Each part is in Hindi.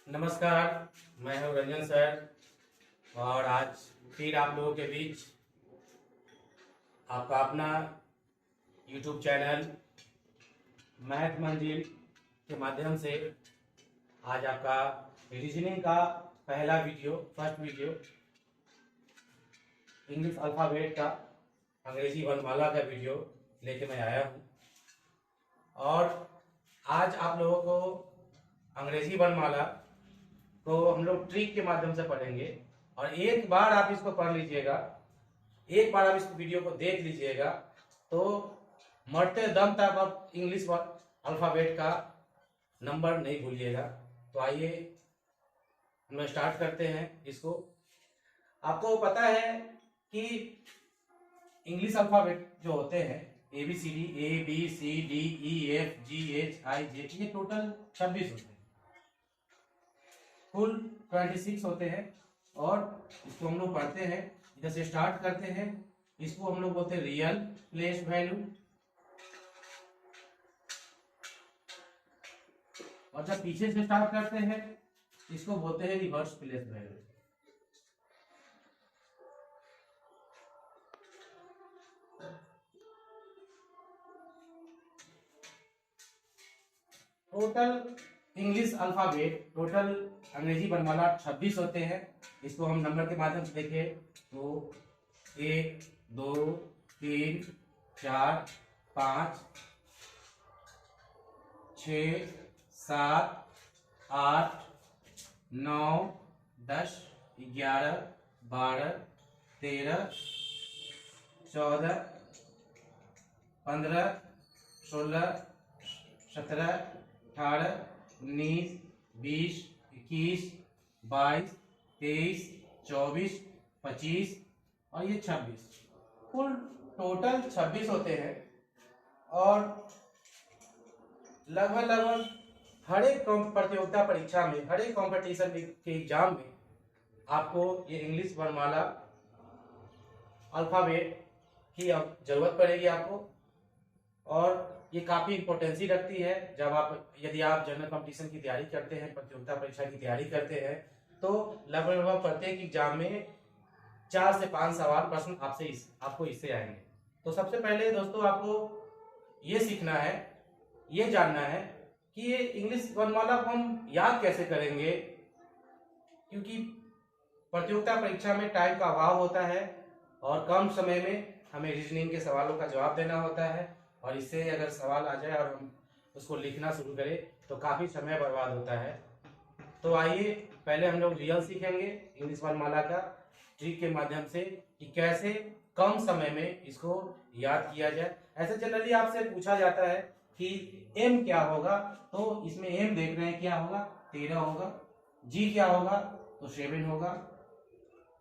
नमस्कार, मैं हूं रंजन सर और आज फिर आप लोगों के बीच आपका अपना YouTube चैनल मैथ मंजिल के माध्यम से आज आपका रीजनिंग का पहला video, first video English alphabet का अंग्रेजी वर्णमाला का वीडियो लेके मैं आया हूं। और आज आप लोगों को अंग्रेजी वर्णमाला तो हम लोग ट्रिक के माध्यम से पढ़ेंगे और एक बार आप इसको पढ़ लीजिएगा, एक बार आप इस वीडियो को देख लीजिएगा तो मरते दम तक आप इंग्लिश अल्फ़ाबेट का नंबर नहीं भूलिएगा। तो आइए हम लोग स्टार्ट करते हैं इसको। आपको पता है कि इंग्लिश अल्फ़ाबेट जो होते हैं ABCD, ABCDEFGHIJ, ये टोटल 26 होते हैं, कुल 26 होते हैं। और इसको हम लोग पढ़ते हैं, इधर से स्टार्ट करते हैं। इसको हम लोग बोलते हैं रियल प्लेस वैल्यू, और जब पीछे से स्टार्ट करते हैं इसको बोलते हैं reverse place value. Total English alphabet, total अंग्रेजी वर्णमाला 26 होते हैं। इसको हम नंबर के माध्यम से देखें तो 1 2 3 4 5 6 7 8 9 10 11 12 13 14 15 16 17 18 19 20 21 22 23 24 25 और ये 26, कुल टोटल 26 होते हैं। और लगभग हर एक प्रतियोगिता परीक्षा में, हर एक कॉम्पिटिशन के एग्जाम में आपको ये इंग्लिश वर्णमाला अल्फ़ाबेट की जरूरत पड़ेगी आपको। और ये काफ़ी इम्पोर्टेंसी रखती है जब आप, यदि आप जनरल कंपटीशन की तैयारी करते हैं, प्रतियोगिता परीक्षा की तैयारी करते हैं, तो लगभग प्रत्येक एग्जाम में 4 से 5 सवाल प्रश्न आपको इससे आएंगे। तो सबसे पहले दोस्तों आपको ये सीखना है, ये जानना है कि ये इंग्लिश वर्णमाला को हम याद कैसे करेंगे, क्योंकि प्रतियोगिता परीक्षा में टाइम का अभाव होता है और कम समय में हमें रीजनिंग के सवालों का जवाब देना होता है। और इससे अगर सवाल आ जाए और हम उसको लिखना शुरू करें तो काफ़ी समय बर्बाद होता है। तो आइए पहले हम लोग रियल सीखेंगे इंग्लिश वर्णमाला का ट्रिक के माध्यम से कि कैसे कम समय में इसको याद किया जाए। ऐसे जनरली आपसे पूछा जाता है कि M क्या होगा, तो इसमें M देख रहे हैं क्या होगा, 13 होगा। G क्या होगा तो 7 होगा।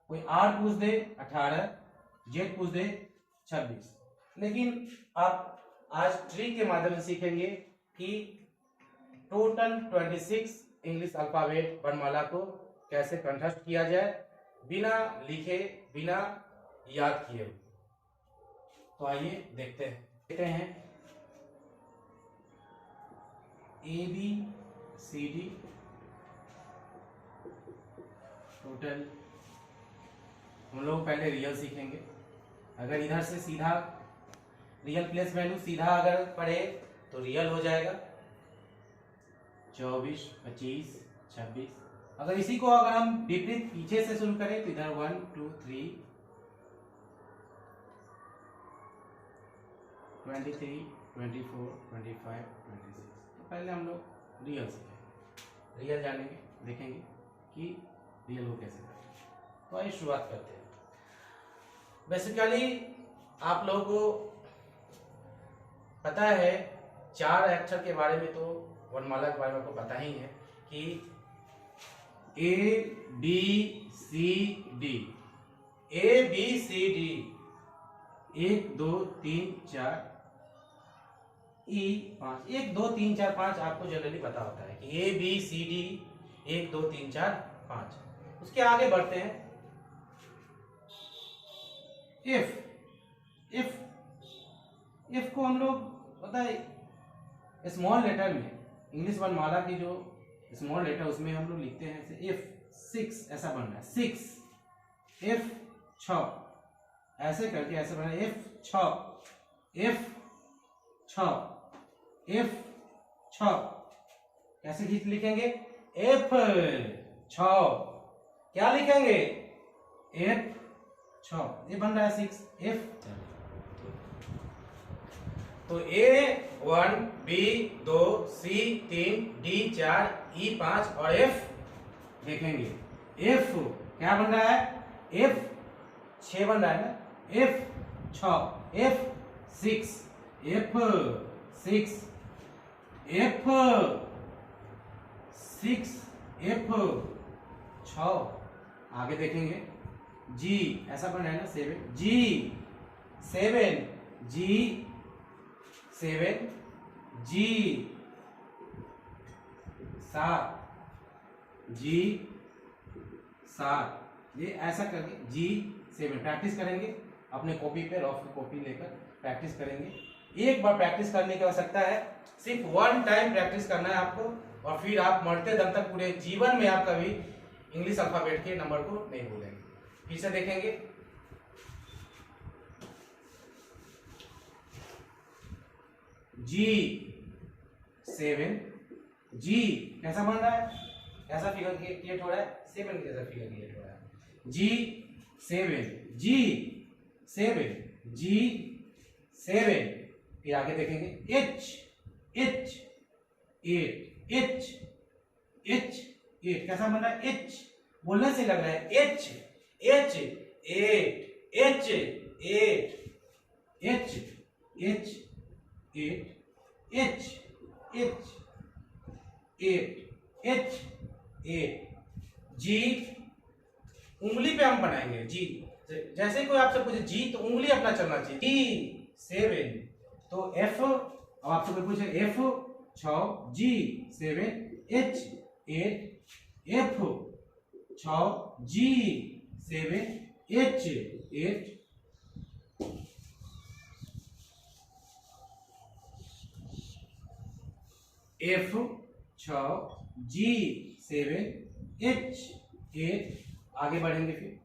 कोई R पूछ दे 18, Z पूछ दे 26। लेकिन आप आज ट्रिक के माध्यम से सीखेंगे कि टोटल 26 इंग्लिश अल्फ़ाबेट वर्णमाला को कैसे कंठस्थ किया जाए बिना लिखे, बिना याद किए। तो आइए देखते हैं ABCD टोटल। हम लोग पहले रियल सीखेंगे। अगर इधर से सीधा रियल प्लेस वैल्यू सीधा अगर पढ़े तो रियल हो जाएगा 24 25 26। अगर इसी को अगर हम विपरीत पीछे से शुरू करें तो इधर 1 2 3 23 24 25 26। तो पहले हम लोग रियल सीखेंगे, रियल जानेंगे, देखेंगे कि रियल को कैसे करें। तो आइए शुरुआत करते हैं। बेसिकली आप लोगों को पता है 4 अक्षर के बारे में, तो वर्णमाला के बारे में आपको पता ही है कि ABCD, ABCD 1 2 3 4 E 5, 1 2 3 4 5 आपको जनरली पता होता है कि ABCD 1 2 3 4 5। उसके आगे बढ़ते हैं। इफ को हम लोग पता है स्मॉल लेटर में इंग्लिश वर्णमाला की जो स्मॉल लेटर, उसमें हम लोग लिखते हैं ऐसे F6 ऐसा बन रहा है 6, F6 ऐसे करके ऐसे बन रहा है F6 कैसे गीत लिखेंगे F6 क्या लिखेंगे F6 ये बन रहा है 6 F। तो A1 B2 C3 D4 E5 और F देखेंगे F क्या बन रहा है F6 बन रहा है ना F6 F6 F6 F6 आगे देखेंगे G ऐसा बन रहा है ना 7 G7 G7 ये ऐसा करके G7 प्रैक्टिस करेंगे अपने कॉपी पे, रफ कॉपी लेकर प्रैक्टिस करेंगे। एक बार प्रैक्टिस करने की आवश्यकता है, सिर्फ 1 टाइम प्रैक्टिस करना है आपको, और फिर आप मरते दम तक पूरे जीवन में आप कभी इंग्लिश अल्फाबेट के नंबर को नहीं भूलेंगे। फिर से देखेंगे G7 G कैसा बन रहा है, कैसा फिगर क्रिएट हो रहा है 7 कैसा फिगर क्रिएट हो रहा है G7 फिर आगे देखेंगे H8 कैसा बन रहा है H बोलने से लग रहा है H8 जी उंगली पे हम बनाएंगे जी, जैसे कोई आपसे पूछे जी तो उंगली अपना चलना चाहिए G7 तो F, अब आपसे कोई पूछे F6 G7 H8 F6 G7 H8 F6 G7 H8 आगे बढ़ेंगे। फिर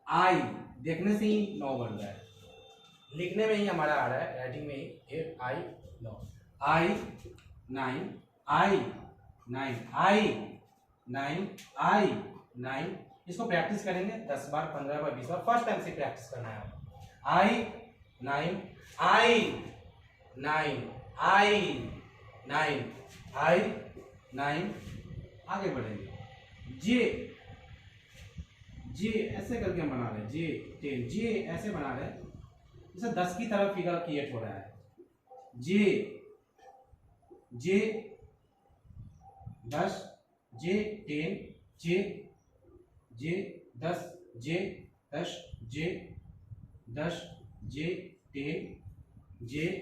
I देखने से ही 9 बन रहा है, लिखने में ही हमारा आ रहा है, राइटिंग में ही I 9 इसको प्रैक्टिस करेंगे 10 बार 15 बार 20 बार, फर्स्ट टाइम से प्रैक्टिस करना है I9 आगे बढ़ेंगे J ऐसे करके हम बना रहे हैं J10 J ऐसे बना रहे हैं, जैसे 10 की तरफ फिगर क्रिएट हो रहा है J 10 J10 J10 J10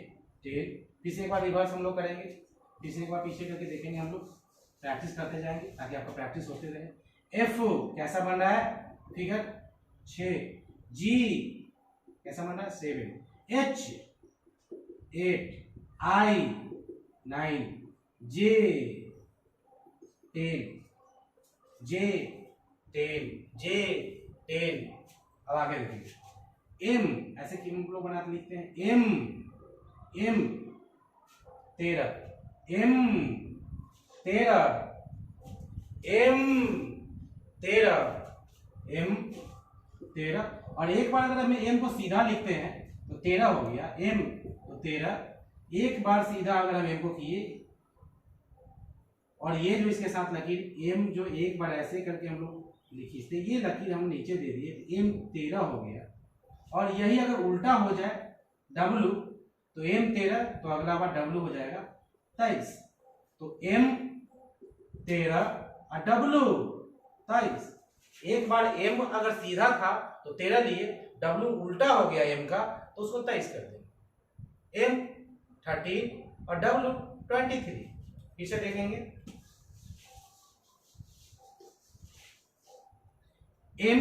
फिर से एक बार रिवर्स हम लोग करेंगे, फिर से एक बार पीछे करके देखेंगे, हम लोग प्रैक्टिस करते जाएंगे ताकि आपका प्रैक्टिस होते रहे। F कैसा बन रहा है फिगर 6 G कैसा बन रहा है 7 H8 I9 J10 अब आगे देखेंगे M ऐसे क्यों हम लोग बनाते लिखते हैं M 13 और एक बार अगर हम M को सीधा लिखते हैं तो 13 हो गया M तो 13, एक बार सीधा अगर हम M को किए और ये जो इसके साथ लकीर M जो एक बार ऐसे करके हम लोग लिखी, इसलिए ये लकीर हम नीचे दे दिए M 13 हो गया। और यही अगर उल्टा हो जाए W तो M 13 तो अगला बार W हो जाएगा 23, तो M 13 और W 23। एक बार M अगर सीधा था तो 13 लिए, W उल्टा हो गया M का तो उसको 23 कर देंगे, M 13 और W 23। पीछे देखेंगे M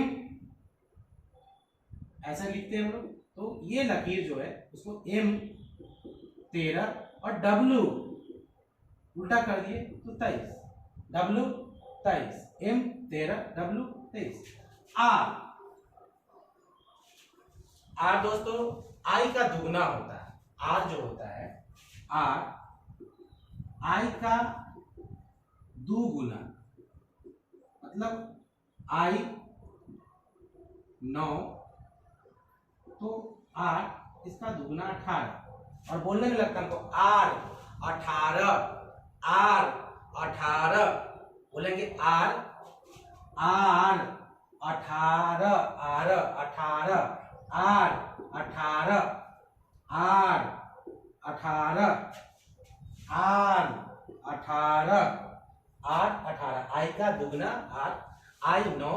ऐसा लिखते हैं हम लोग, तो ये लकीर जो है उसको M 13 और W उल्टा कर दिए तो 23, W 23, M 13, W 23। R दोस्तों I का दुगना होता है। R जो होता है R I का दुगुना, मतलब I 9 तो R इसका दुगुना 18। और बोलने में लगता है हमको R 18, R 18 बोलेंगे R 18, R 18, R 18, R 18, R 18, R 18, I का दुगना R, I 9,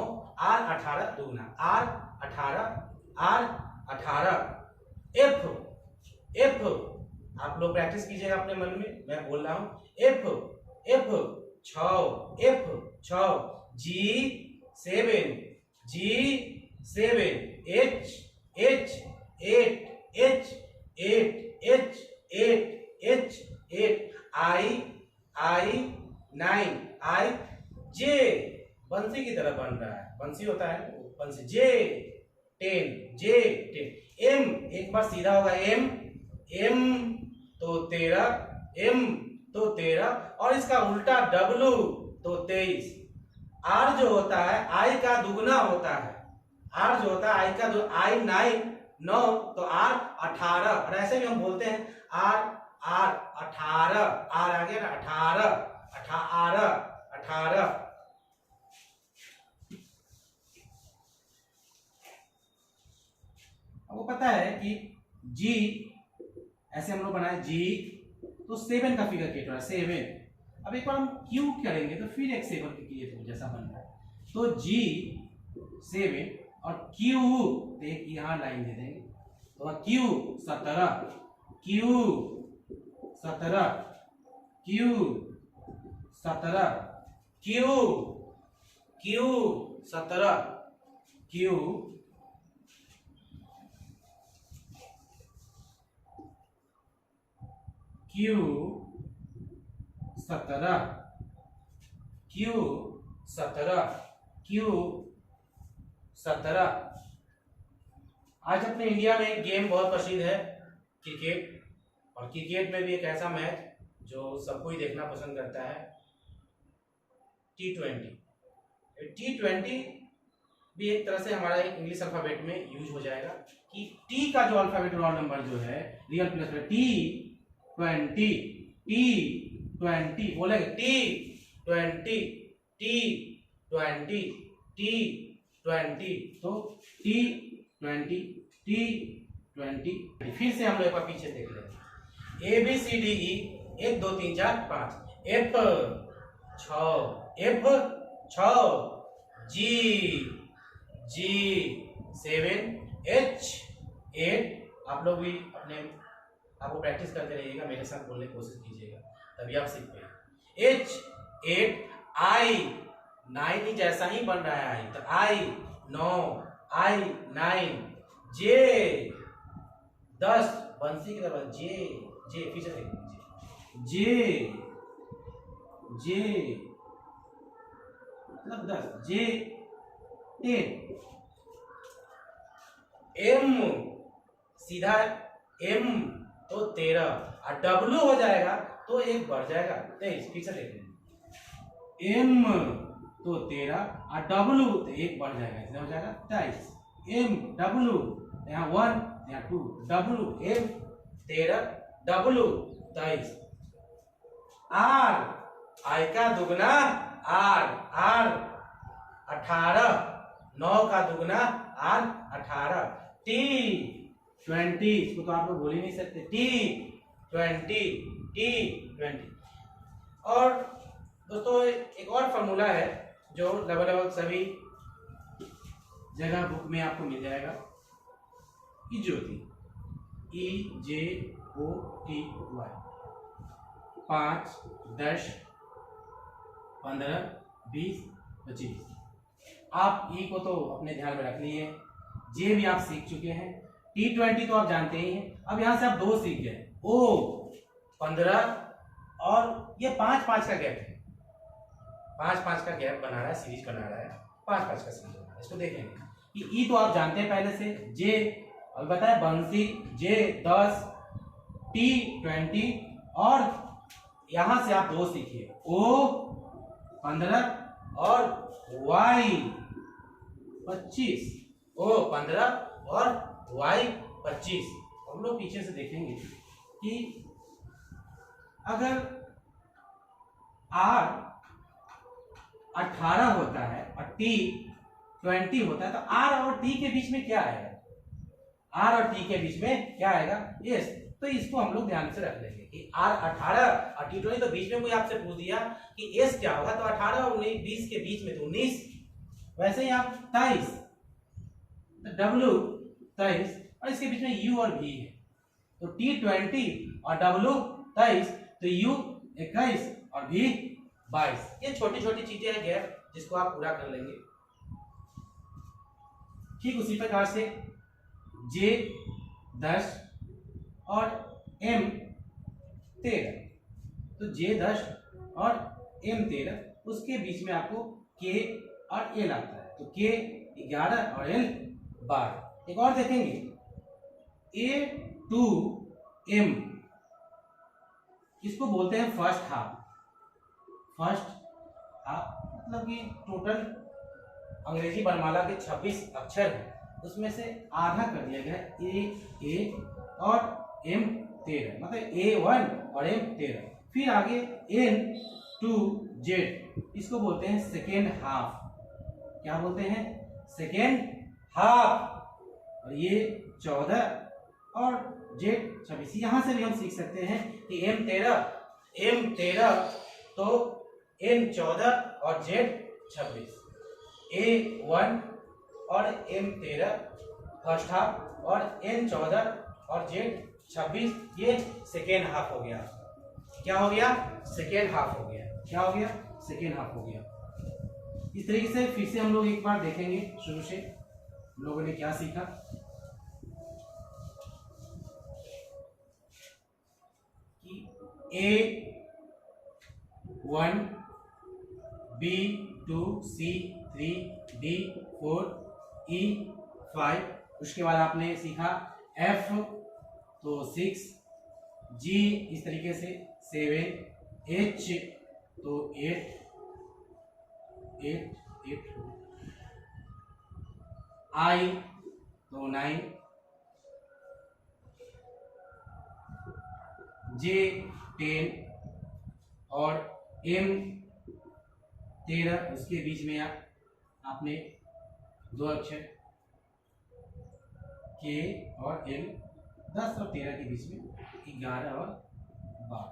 R 18 दुगना R 18, R 18। F आप लोग प्रैक्टिस कीजिएगा अपने मन में, मैं बोल रहा हूं। F 6, F 6, G 7, H 8, H 8, I 9, I J बंसी की तरह बन रहा है, बंसी होता है बंसी, J 10, M एक बार सीधा होगा, M तो 13, M तो 13 और इसका उल्टा W तो 23। R जो होता है I का दुगना होता है, R जो होता है I का I 9 तो R 18। और ऐसे भी हम बोलते हैं R 18, R आ गया ना 18। आपको पता है कि G ऐसे हम लोग बनाए G तो 7 का फिगर क्रिएट हो रहा है 7। अब एक बार हम Q करेंगे तो फिर एक 7 क्रिएट हो जैसा बन रहा है, तो G 7 और Q एक यहाँ लाइन दे देंगे तो Q 17, Q 17, Q 17, Q 17, Q 17। आज अपने इंडिया में एक गेम बहुत प्रसिद्ध है क्रिकेट, और क्रिकेट में भी एक ऐसा मैच जो सबको ही देखना पसंद करता है T20। T20 भी एक तरह से हमारा इंग्लिश अल्फाबेट में यूज हो जाएगा कि T का जो अल्फाबेट रॉ नंबर जो है रियल प्लस T20 बोलेंगे T20 तो T20 फिर से हम लोग एक बार पीछे देख लेंगे ABCDE 1 2 3 4 5 F 6 G 7 H 8। आप लोग भी अपने आपको प्रैक्टिस करते रहिएगा, मेरे साथ बोलने की कोशिश कीजिएगा तभी आप सीख पाएंगे। H 8 I 9 ही जैसा ही बन रहा है तो I 9 J 10 बंसी की तरह J फिर से देख J मतलब 10 J 10 M सीधा M तो 13 और W हो जाएगा तो एक बढ़ जाएगा 23। फिर से देख लेंगे M तो 13 और W तो एक बढ़ जाएगा, इसलिए हो जाएगा 23। M W यहाँ 1 यहाँ 2 W M 13 W 23। R I का दुगना R 18 9 का दुगना R 18 T20 इसको तो आप लोग बोल ही नहीं सकते T20। और दोस्तों एक और फॉर्मूला है जो लगभग सभी जगह बुक में आपको मिल जाएगा, इजोती EJOTY 5 10 15 20 25। आप ई को तो अपने ध्यान में रख लिए, जे भी आप सीख चुके हैं, T20 तो आप जानते ही हैं। अब यहां से आप 2 सीख गए, O 15 और ये 5 5 का गैप है, 5-5 का गैप बना रहा है, सीरीज बना रहा है, 5-5 का सीरीज बना रहा है। इसको देखेंगे कि ई तो आप जानते हैं पहले से, जे अभी बताया बंसी, जे 10, टी 20, और यहां से आप 2 सीखिए, ओ 15 और वाई 25, ओ 15 और वाई 25। हम लोग पीछे से देखेंगे कि अगर आर 18 होता है और टी 20 होता है तो आर और टी के बीच में क्या आएगा, आर और टी के बीच में क्या आएगा, एस। तो इसको हम लोग ध्यान से रख लेंगे कि आर 18 और टी 20, तो बीच में कोई आपसे पूछ दिया कि एस क्या होगा, तो 18 और 20 के बीच में तो 19। वैसे ही आप 23, डब्ल्यू 23, और इसके बीच में यू और वी है, तो टी 20 और डब्ल्यू 23, तो यू 21 और वी 22। ये छोटी छोटी चीजें हैं गैप, जिसको आप पूरा कर लेंगे। ठीक उसी प्रकार से जे 10 और एम 13, तो जे 10 और एम 13, उसके बीच में आपको के और एल आता है, तो के 11 और एल 12। एक और देखेंगे ए टू एम, इसको बोलते हैं फर्स्ट हाफ। फर्स्ट हाफ मतलब कि टोटल अंग्रेजी वर्णमाला के 26 अक्षर हैं, उसमें से आधा कर दिया गया ए और एम 13, मतलब A1 और M 13। फिर आगे N to Z, इसको बोलते हैं सेकेंड हाफ। क्या बोलते हैं, सेकेंड हाफ। और ये 14 और Z 26। यहां से भी हम सीख सकते हैं कि M 13 तो N 14 और Z 26। A1 और M 13 फर्स्ट हाफ और N 14 और Z 26 ये सेकेंड हाफ हो गया। क्या हो गया, सेकेंड हाफ हो गया। क्या हो गया, सेकेंड हाफ हो गया। इस तरीके से फिर से हम लोग एक बार देखेंगे, शुरू से हम लोगों ने क्या सीखा। A1 B2 C3 D4 E5, उसके बाद आपने सीखा F तो 6, G इस तरीके से 7, H तो 8 I तो 9, J 10 और M 13, उसके बीच में आपने 2 अक्षर K और L, 10 और 13 के बीच में 11 और 12,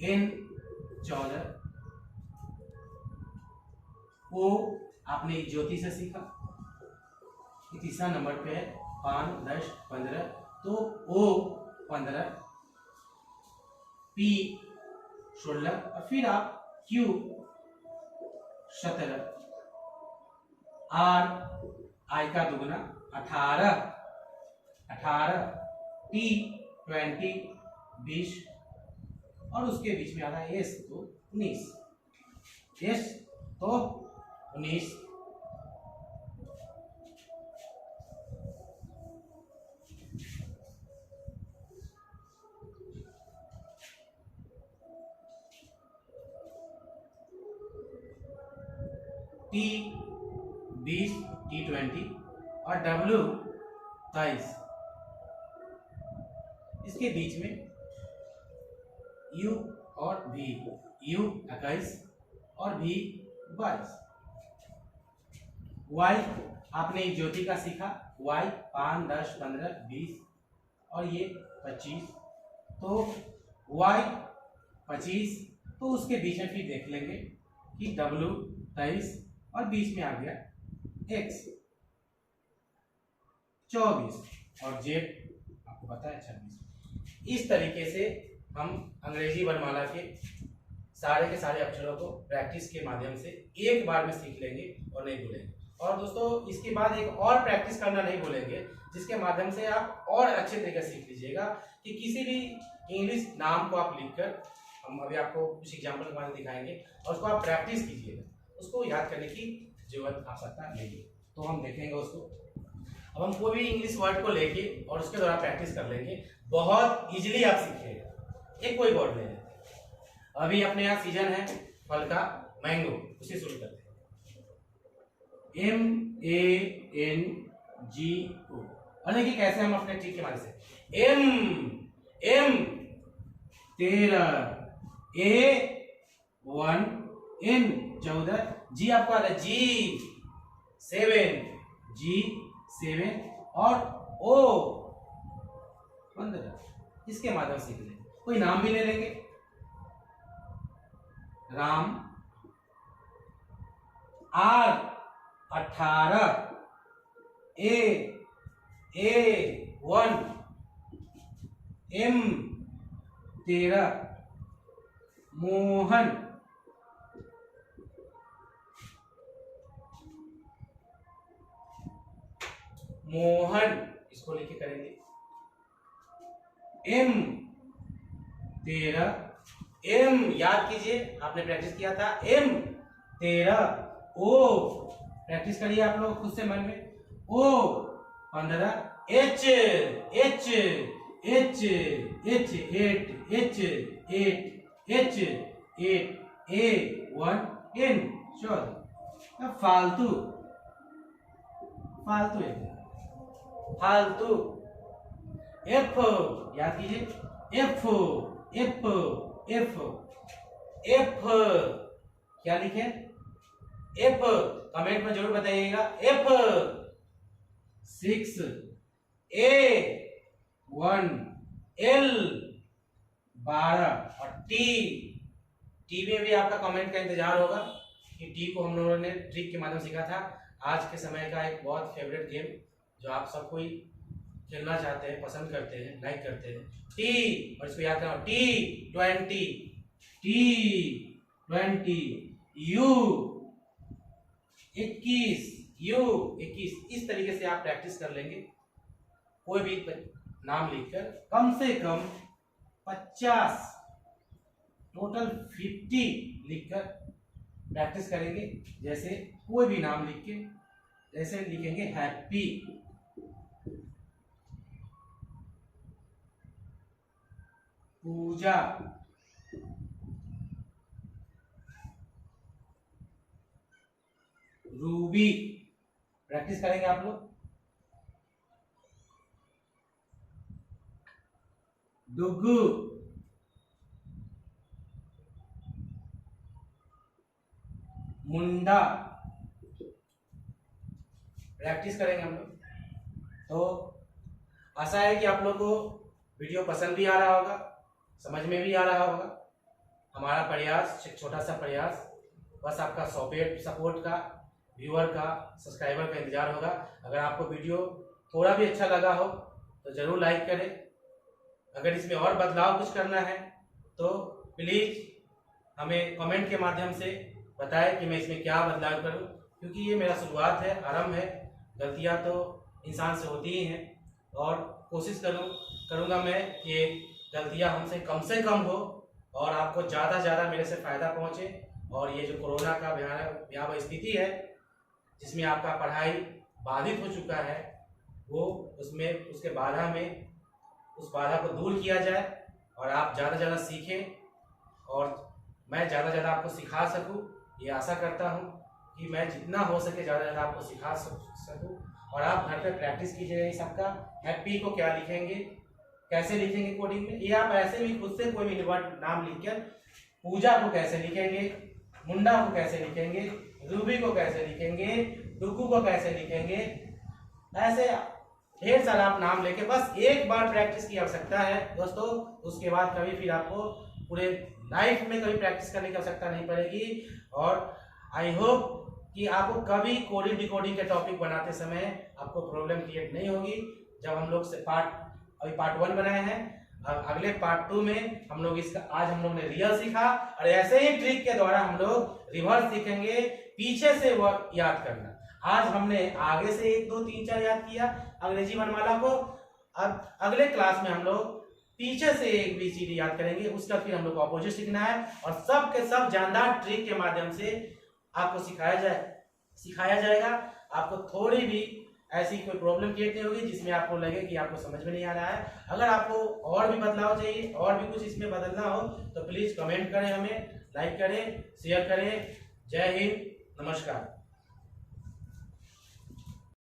N 14, O आपने ज्योति से सीखा, तीसरा नंबर पे है 5, 10, 15, तो O 15, P 16 और फिर आप Q 17, R I का दुगुना 18, T 20 20 और उसके बीच में आ रहा है S तो 19, S तो 19। T 20 T 20 और W 23, इसके बीच में U और V, U 21 और V 22। Y आपने ज्योति का सीखा, Y 5, 10, 15, 20 और ये 25, तो Y 25, तो उसके बीच में फिर देख लेंगे कि W 23 और बीच में आ गया X 24 और Z आपको पता है 26। इस तरीके से हम अंग्रेजी वर्णमाला के सारे अक्षरों को प्रैक्टिस के माध्यम से एक बार में सीख लेंगे और नहीं भूलेंगे। और दोस्तों इसके बाद एक और प्रैक्टिस करना नहीं भूलेंगे, जिसके माध्यम से आप और अच्छे तरीके से सीख लीजिएगा कि किसी भी इंग्लिश नाम को आप लिखकर हम अभी आपको कुछ एग्जाम्पल के बारे में दिखाएंगे और उसको आप प्रैक्टिस कीजिएगा, उसको याद करने की जरूरत आवश्यकता नहीं है। तो हम देखेंगे उसको। अब हम कोई भी इंग्लिश वर्ड को लेके और उसके द्वारा प्रैक्टिस कर लेंगे, बहुत इजीली आप सीखिएगा। एक कोई वर्ड ले लेते हैं, अभी अपने यहाँ सीजन है फल का, मैंगो, उसे शुरू करते हैं। MANGO। और देखिए कैसे हम अपने ट्रिक के माध्यम से एम 13, A1 N 14, जी आपको आता है G7 और O 15, इसके माध्यम से सीख लेंगे। कोई नाम भी ले लेंगे, Ram, R 18, A1 M 13, Mohan, इसको लेके करेंगे M 13, M याद कीजिए, आपने प्रैक्टिस किया था M 13, O प्रैक्टिस करिए आप लोग खुद से मन में, O 15, H 8, A1 N 14। अब फालतू F याद कीजिए, F क्या लिखे, F कमेंट में जरूर बताइएगा। F 6, A1 L 12 और टी में भी आपका कमेंट का इंतजार होगा कि टी को हम लोगों ने ट्रिक के माध्यम सीखा था। आज के समय का एक बहुत फेवरेट गेम जो आप सब कोई खेलना चाहते हैं, पसंद करते हैं, लाइक करते हैं, टी। और इसको याद करना, T20 U21, इस तरीके से आप प्रैक्टिस कर लेंगे। कोई भी नाम लिखकर कम से कम 50, टोटल 50 लिखकर प्रैक्टिस करेंगे। जैसे कोई भी नाम लिख के, जैसे लिखेंगे हैप्पी, पूजा, रूबी, प्रैक्टिस करेंगे आप लोग। डुगू, मुंडा, प्रैक्टिस करेंगे हम लोग। तो आशा है कि आप लोग को वीडियो पसंद भी आ रहा होगा, समझ में भी आ रहा होगा। हमारा प्रयास, एक छोटा सा प्रयास, बस आपका सपोर्ट का, व्यूअर का, सब्सक्राइबर का इंतजार होगा। अगर आपको वीडियो थोड़ा भी अच्छा लगा हो तो जरूर लाइक करें। अगर इसमें और बदलाव कुछ करना है तो प्लीज हमें कमेंट के माध्यम से बताएं कि मैं इसमें क्या बदलाव करूं, क्योंकि ये मेरा शुरुआत है, आरंभ है। गलतियां तो इंसान से होती ही हैं और कोशिश करूंगा मैं कि गलतियां हमसे कम हो और आपको ज़्यादा से ज़्यादा मेरे से फ़ायदा पहुंचे। और ये जो कोरोना का भयावह स्थिति है जिसमें आपका पढ़ाई बाधित हो चुका है, वो उसके उस बाधा को दूर किया जाए और आप ज़्यादा से ज़्यादा सीखें और मैं ज़्यादा से ज़्यादा आपको सिखा सकूं। ये आशा करता हूं कि मैं जितना हो सके ज़्यादा से ज़्यादा आपको सिखा सकूं। और आप घर पे प्रैक्टिस कीजिएगा। ये सबका हैप्पी को क्या लिखेंगे, कैसे लिखेंगे कोडिंग में, ये आप ऐसे भी खुद से कोई भी वर्ड नाम लिखकर, पूजा को कैसे लिखेंगे, मुंडा को कैसे लिखेंगे, रूबी को कैसे लिखेंगे, डुगू को कैसे लिखेंगे, ऐसे ढेर सारा आप नाम लेके बस एक बार प्रैक्टिस की आवश्यकता है दोस्तों। उसके बाद कभी फिर आपको पूरे लाइफ में कभी प्रैक्टिस करने की आवश्यकता नहीं पड़ेगी। और आई होप कि आपको कभी कोडिंग डिकोडिंग के टॉपिक बनाते समय आपको प्रॉब्लम क्रिएट नहीं होगी। जब हम लोग से अभी पार्ट 1 बनाए हैं, अगले पार्ट 2 में हम लोग आज हम लोग ने रियल सीखा और ऐसे ही ट्रिक के द्वारा हम लोग रिवर्स सीखेंगे, पीछे से वर्ड याद करना। आज हमने आगे से 1 2 3 4 याद किया अंग्रेजी वर्णमाला को। अब अगले क्लास में हम लोग पीछे से ABCD याद करेंगे, उसका फिर हम लोग को अपोजिट सीखना है और सब के सब जानदार ट्रिक के माध्यम से आपको सिखाया जाएगा। आपको थोड़ी भी ऐसी कोई प्रॉब्लम क्रिएट नहीं होगी जिसमें आपको लगे कि आपको समझ में नहीं आ रहा है। अगर आपको और भी बदलाव चाहिए, और भी कुछ इसमें बदलना हो तो प्लीज कमेंट करें, हमें लाइक करें, शेयर करें। जय हिंद, नमस्कार।